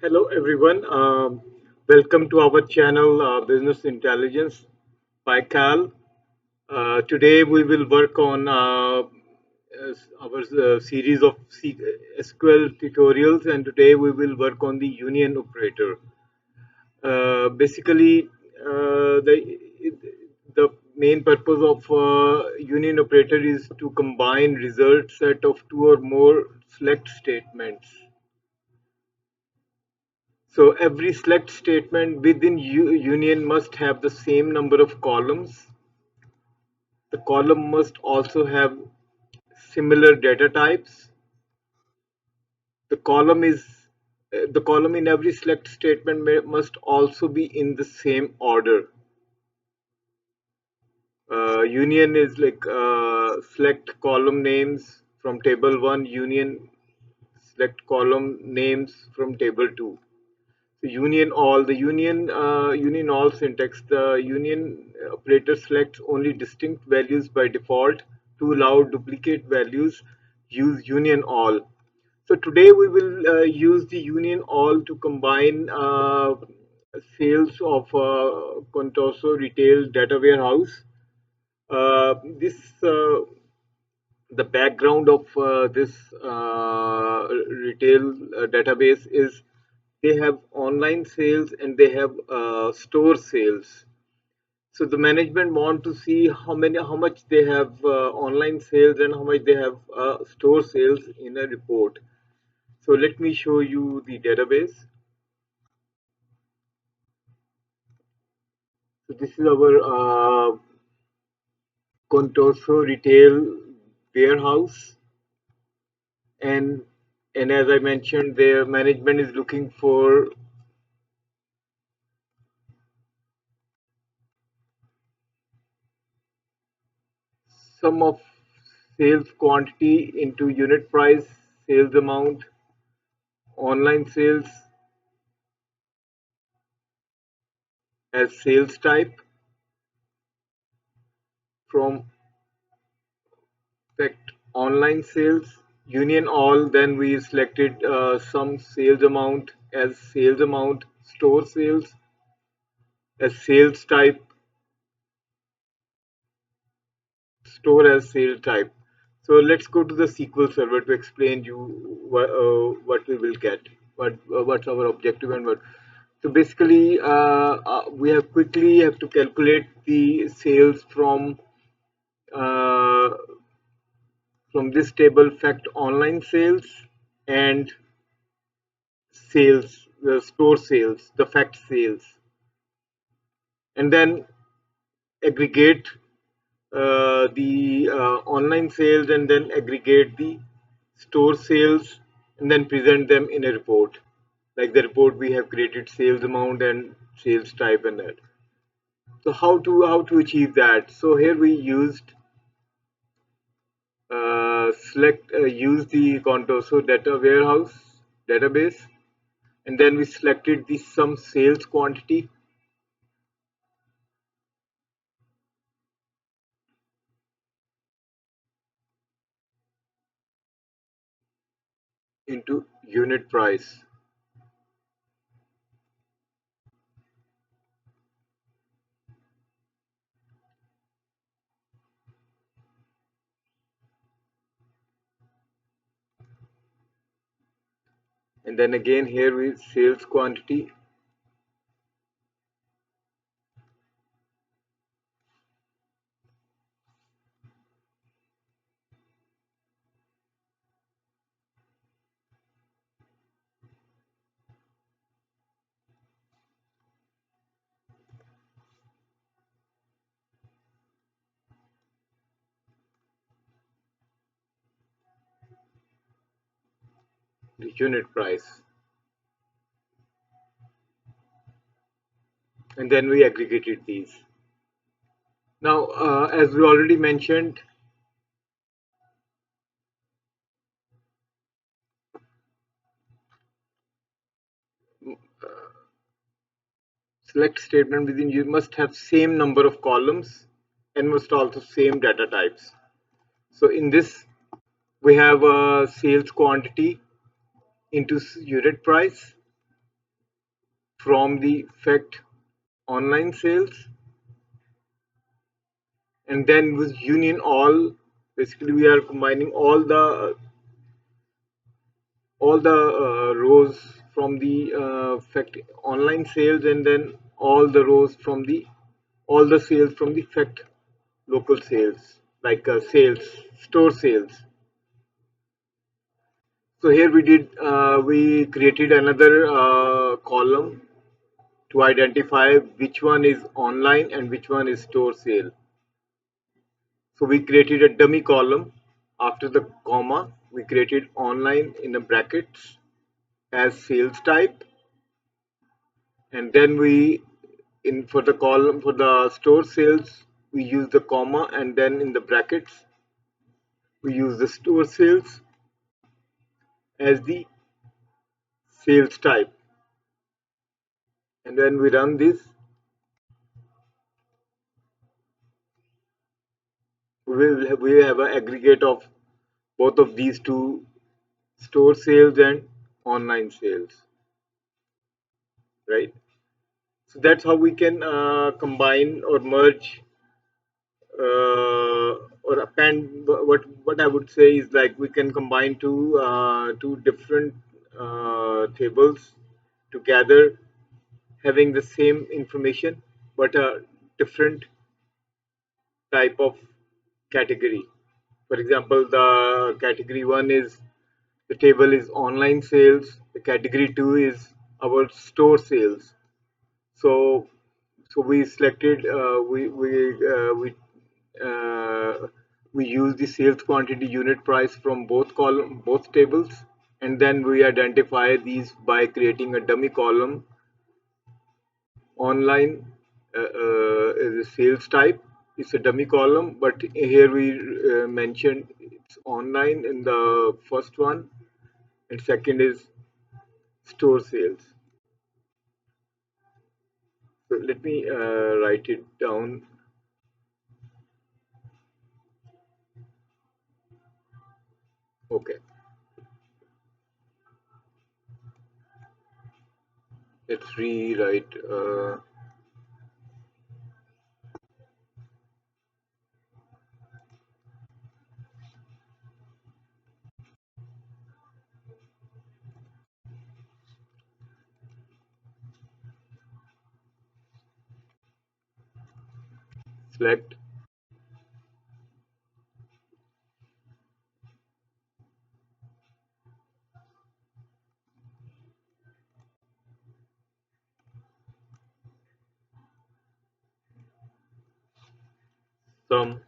Hello everyone. Welcome to our channel Business Intelligence by Cal. Today we will work on our series of SQL tutorials, and today we will work on the union operator. Basically, the main purpose of union operator is to combine result set of two or more select statements. So every select statement within union must have the same number of columns. The column must also have similar data types. The column is the column in every select statement must also be in the same order. Union is like select column names from table 1, union select column names from table 2. The union all syntax. The union operator selects only distinct values by default. To allow duplicate values, use union all. So today we will use the union all to combine sales of Contoso Retail Data Warehouse. This The background of this retail database is they have online sales and they have store sales. So the management want to see how much they have online sales and how much they have store sales in a report. So let me show you the database. So this is our Contoso retail warehouse, and as I mentioned, their management is looking for sum of sales quantity into unit price, sales amount, online sales as sales type from fact online sales, union all. Then we selected some sales amount as sales amount, store sales as sales type, store as sales type. So let's go to the SQL server to explain you what we will get, what's our objective and what. So basically, we have to calculate the sales uh, from this table, fact online sales and sales, the store sales, the fact sales, and then aggregate the online sales and then aggregate the store sales and then present them in a report. Like the report we have created sales amount and sales type and that. So how to achieve that? So here we used use the Contoso data warehouse database, and then we selected the some sales quantity into unit price. And then again here we sales quantity, the unit price, and then we aggregated these. Now, as we already mentioned, select statement within you must have same number of columns and must also same data types. So in this, we have sales quantity into unit price, from the fact online sales, and then with union all, basically we are combining all the rows from the fact online sales, and then all the sales from the fact local sales, like sales store sales. So here we created another column to identify which one is online and which one is store sale. So we created a dummy column. After the comma, we created online in the brackets as sales type, and then we in for the column for the store sales we use the comma, and then in the brackets we use the store sales as the sales type. And when we run this, we have an aggregate of both of these two, store sales and online sales, right? So that's how we can combine or merge or append. What I would say is, like, we can combine two different tables together, having the same information but a different type of category. For example, the category one is the table is online sales. The category two is our store sales. So we selected we use the sales quantity unit price from both tables, and then we identify these by creating a dummy column online is a sales type. It's a dummy column, but here we mentioned it's online in the first one, and second is store sales. So let me write it down. Okay, let's rewrite. Select sum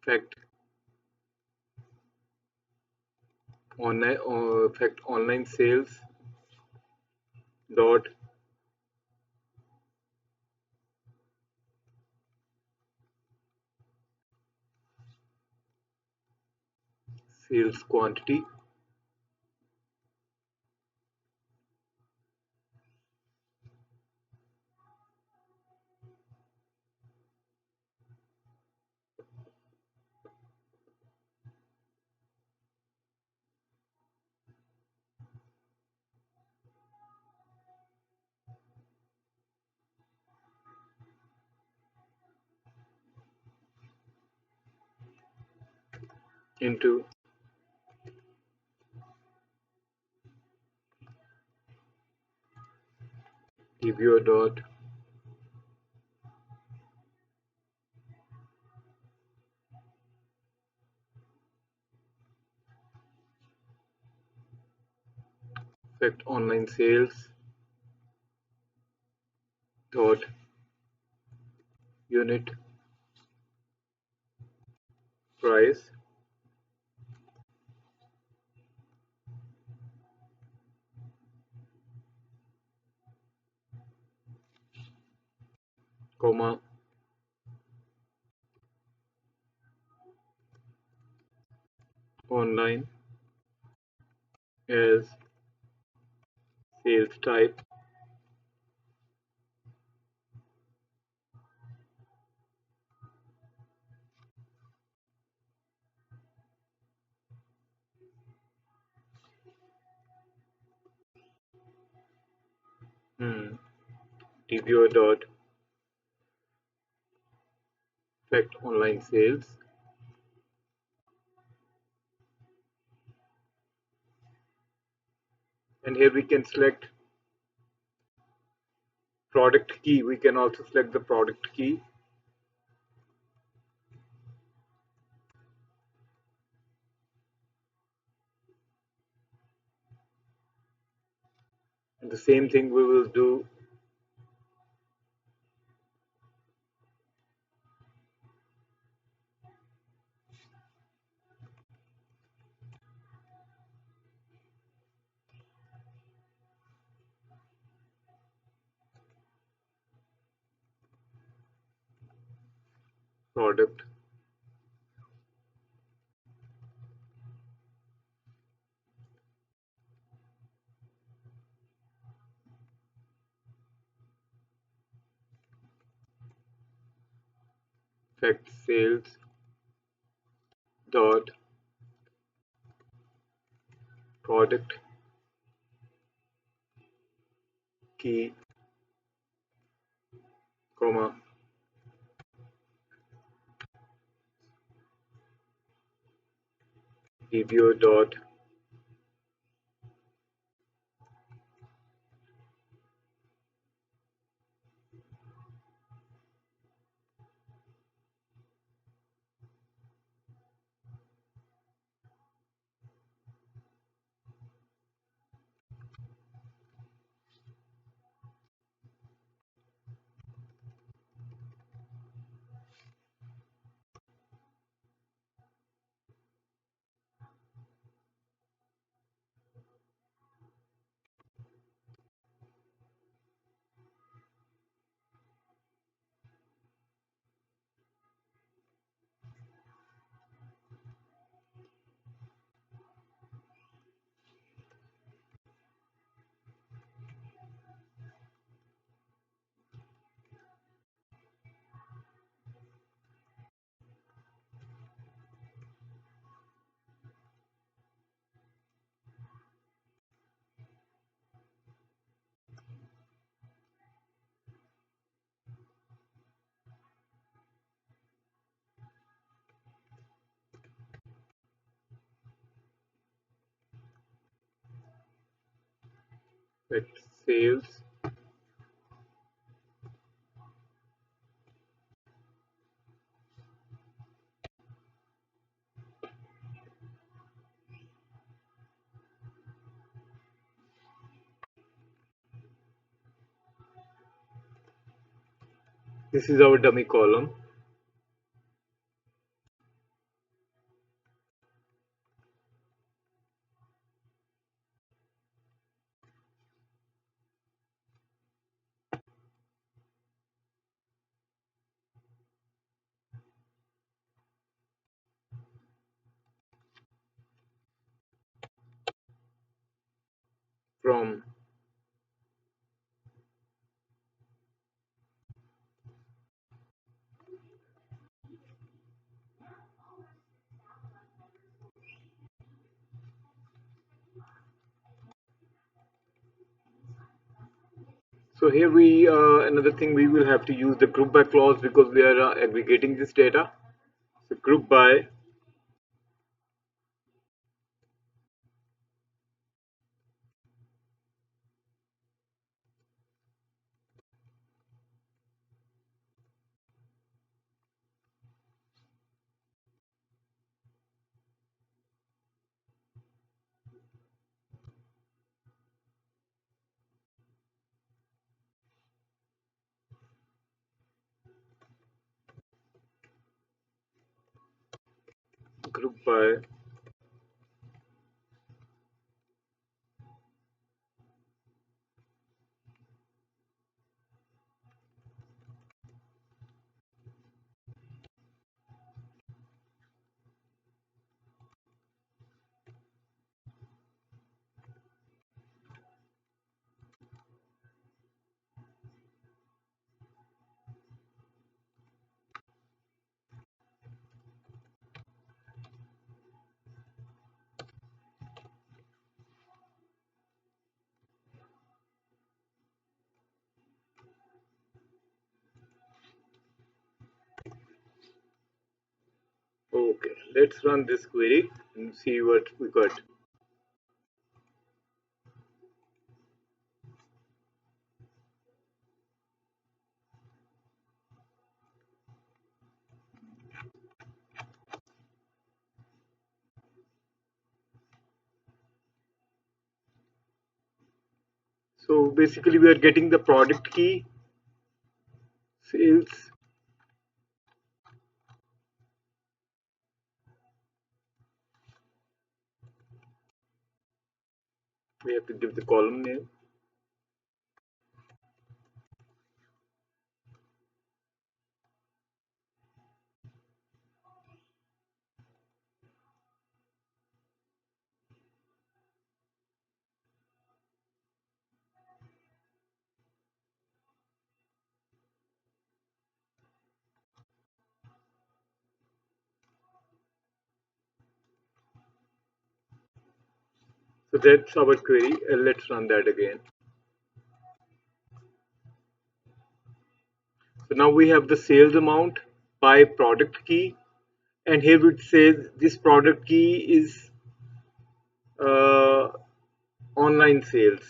fact online sales dot sales quantity into dbo.fact online sales dot unit price comma, online as sales type, dbo.FactOnlineSales, and here we can select product key. We can also select the product key. And the same thing we will do product fact sales dot product key, comma, dbo dot fact sales This is our dummy column. From So here we another thing, we will have to use the group by clause because we are aggregating this data. So group by group by Okay, let's run this query and see what we got. So basically we are getting the product key, sales, we have to give the column name. So that's our query. Let's run that again. So now we have the sales amount by product key, and here it says this product key is uh, online sales,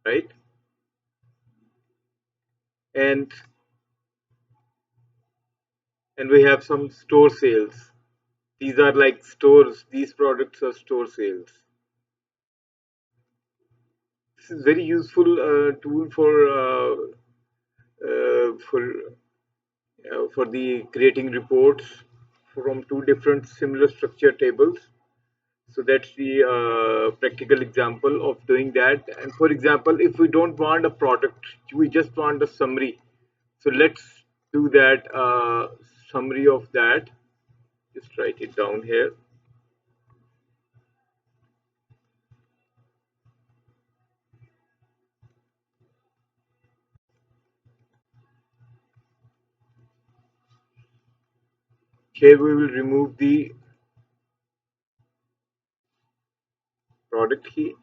right? And we have some store sales. These are like stores. These products are store sales. This is very useful tool for the creating reports from two different similar structure tables. So that's the practical example of doing that. And for example, if we don't want a product, we just want a summary. So let's do that summary of that. Just write it down here. Here we will remove the product key,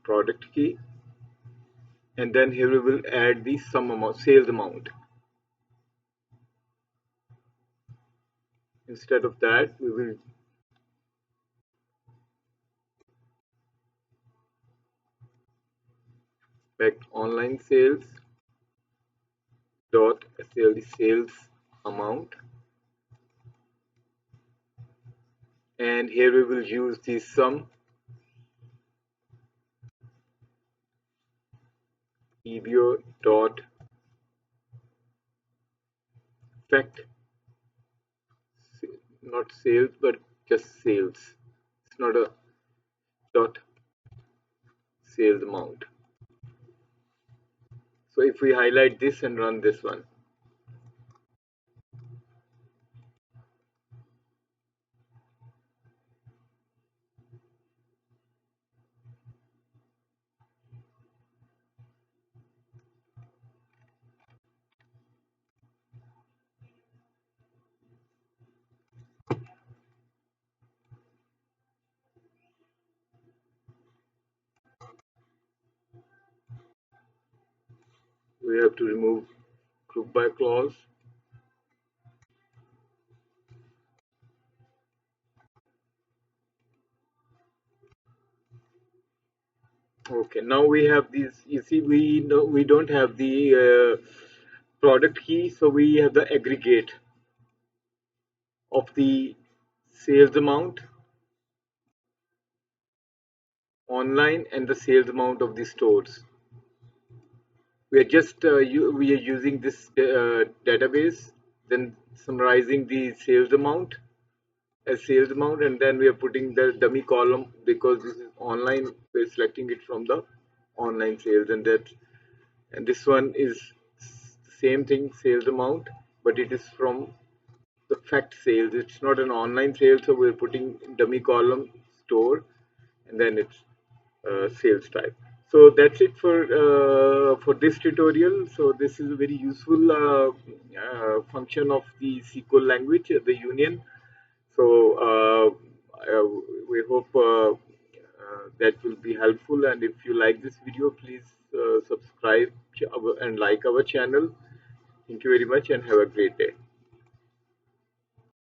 product key, and then here we will add the sum amount, sales amount. Instead of that, we will fact online sales dot sales amount, and here we will use the sum dbo.fact, not sales but just sales. It's not a dot sales amount. So if we highlight this and run this one, we have to remove group by clause. Okay, now we have these. You see, we don't have the product key, so we have the aggregate of the sales amount online and the sales amount of the stores. We are just we are using this database, then summarizing the sales amount as sales amount, and then we are putting the dummy column because this is online. We're selecting it from the online sales, and this one is same thing, sales amount, but it is from the fact sales. It's not an online sale, so we're putting dummy column store, and then it's sales type. So that's it for this tutorial. So this is a very useful function of the SQL language, the union. So we hope That will be helpful. And if you like this video, please subscribe and like our channel. Thank you very much and have a great day.